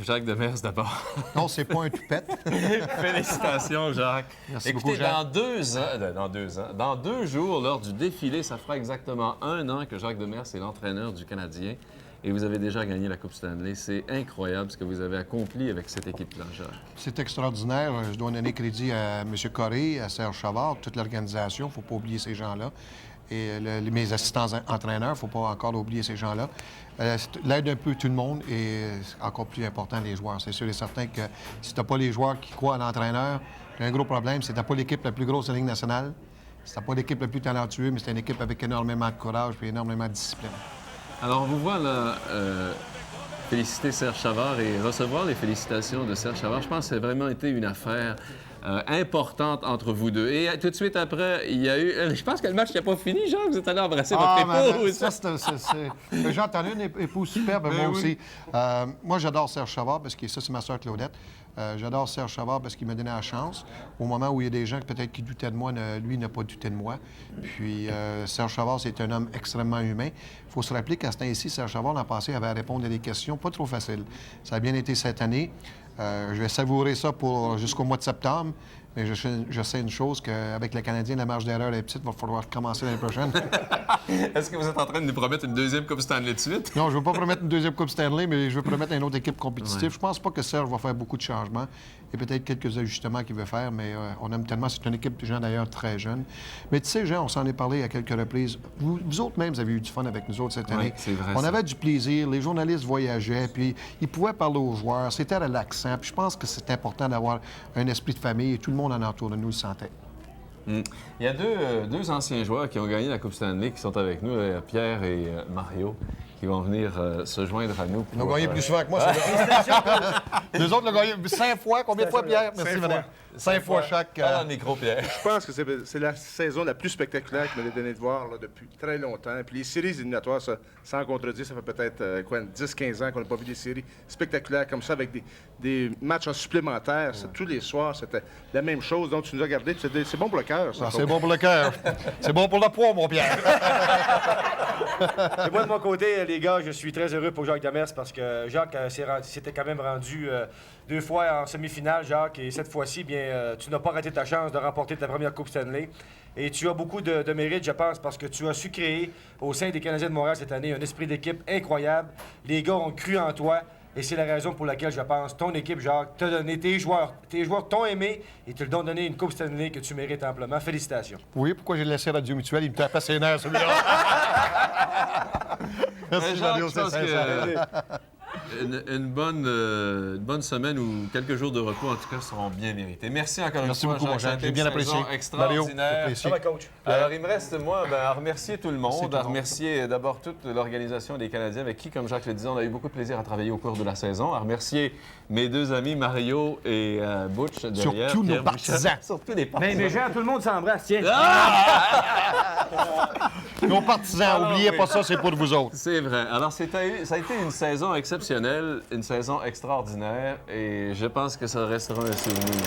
Jacques Demers, d'abord. Non, c'est pas un toupette. Félicitations, Jacques. Merci Écoutez, beaucoup, Jacques. dans 2 jours, lors du défilé, ça fera exactement 1 an que Jacques Demers est l'entraîneur du Canadien. Et vous avez déjà gagné la Coupe Stanley. C'est incroyable ce que vous avez accompli avec cette équipe-là, Jacques. C'est extraordinaire. Je dois donner crédit à M. Corré, à Serge Chavard, toute l'organisation. Il ne faut pas oublier ces gens-là. Et mes assistants entraîneurs, il ne faut pas encore oublier ces gens-là. L'aide un peu tout le monde et encore plus important, les joueurs. C'est sûr et certain que si tu n'as pas les joueurs qui croient à l'entraîneur, il y a un gros problème. C'est que tu n'as pas l'équipe la plus grosse de la Ligue nationale. Si tu n'as pas l'équipe la plus talentueuse, mais c'est une équipe avec énormément de courage et énormément de discipline. Alors, on vous voit là féliciter Serge Chavard et recevoir les félicitations de Serge Chavard. Je pense que ça a vraiment été une affaire importante entre vous deux. Et tout de suite après, il y a eu... Je pense que le match n'est pas fini, Jean. Vous êtes allé embrasser votre épouse. J'ai entendu une épouse superbe, moi oui. aussi. Moi, j'adore Serge Chavard parce que ça, c'est ma sœur Claudette. J'adore Serge Chavard parce qu'il m'a donné la chance. Au moment où il y a des gens peut-être qui doutaient de moi, lui n'a pas douté de moi. Puis Serge Chavard, c'est un homme extrêmement humain. Il faut se rappeler qu'à ce temps-ci, Serge Chavard, l'an passé, avait à répondre à des questions pas trop faciles. Ça a bien été cette année. Je vais savourer ça jusqu'au mois de septembre. Mais je sais une chose, qu'avec le Canadien, la marge d'erreur est petite. Il va falloir commencer l'année prochaine. Est-ce que vous êtes en train de nous promettre une deuxième Coupe Stanley de suite? Non, je ne veux pas promettre une deuxième Coupe Stanley, mais je veux promettre une autre équipe compétitive. Ouais. Je pense pas que Serge va faire beaucoup de changements. Il y a peut-être quelques ajustements qu'il veut faire, mais on aime tellement. C'est une équipe de gens, d'ailleurs, très jeunes. Mais tu sais, Jean, on s'en est parlé à quelques reprises. Vous autres même, vous avez eu du fun avec nous autres cette année. c'est vrai, on ça. avait du plaisir. Les journalistes voyageaient, puis ils pouvaient parler aux joueurs. C'était relaxant. Puis je pense que c'est important d'avoir un esprit de famille et tout le monde en entour de nous le sentait. Il y a deux anciens joueurs qui ont gagné la Coupe Stanley qui sont avec nous, Pierre et Mario, qui vont venir se joindre à nous. Ils ont gagné plus souvent que moi, ceux-là. Les autres l'ont gagné 5 fois. Combien de fois, Pierre? Merci, madame. 5 fois chaque. Parle dans le micro, Pierre. Je pense que c'est la saison la plus spectaculaire qu'il m'avait donné de voir là, depuis très longtemps. Puis les séries éliminatoires, ça, sans contredire, ça fait peut-être 10-15 ans qu'on n'a pas vu des séries spectaculaires comme ça avec des matchs en supplémentaire. Tous les soirs, c'était la même chose. Donc, tu nous as regardé. C'est bon pour le cœur, ça. Ah, c'est bon pour le cœur. C'est bon pour le poids, mon Pierre. Et moi, de mon côté, les gars, je suis très heureux pour Jacques Demers parce que Jacques s'était quand même rendu 2 fois en semi-finale, Jacques, et cette fois-ci, bien, tu n'as pas raté ta chance de remporter ta première Coupe Stanley. Et tu as beaucoup de mérite, je pense, parce que tu as su créer au sein des Canadiens de Montréal cette année un esprit d'équipe incroyable. Les gars ont cru en toi. Et c'est la raison pour laquelle, je pense, ton équipe, Jacques, t'a donné tes joueurs t'ont aimé et te l'ont donné une Coupe Stanley que tu mérites amplement. Félicitations. Oui, pourquoi j'ai laissé Radio Mutuelle? Il me tapait ses nerfs, celui-là. Merci, Jacques, Mario, je c'est pense sincère. une bonne semaine ou quelques jours de repos, en tout cas, seront bien mérités. Merci encore Merci une fois, beaucoup, mon Jacques. Jacques. J'ai bien Une saison apprécié. extraordinaire. Mario, apprécié. Ça va, coach? Alors, il me reste, moi, à remercier tout le monde, tout le à monde. remercier d'abord toute l'organisation des Canadiens avec qui, comme Jacques le disait, on a eu beaucoup de plaisir à travailler au cours de la saison, à remercier mes 2 amis Mario et Butch derrière. Surtout nos Pierre Bouchard. partisans. Surtout les partisans. Mais Jean, tout le monde s'embrasse, tiens. Nos partisans, n'oubliez pas ça, c'est pour vous autres. C'est vrai. Alors, ça a été une saison exceptionnelle, une saison extraordinaire, et je pense que ça restera un souvenir.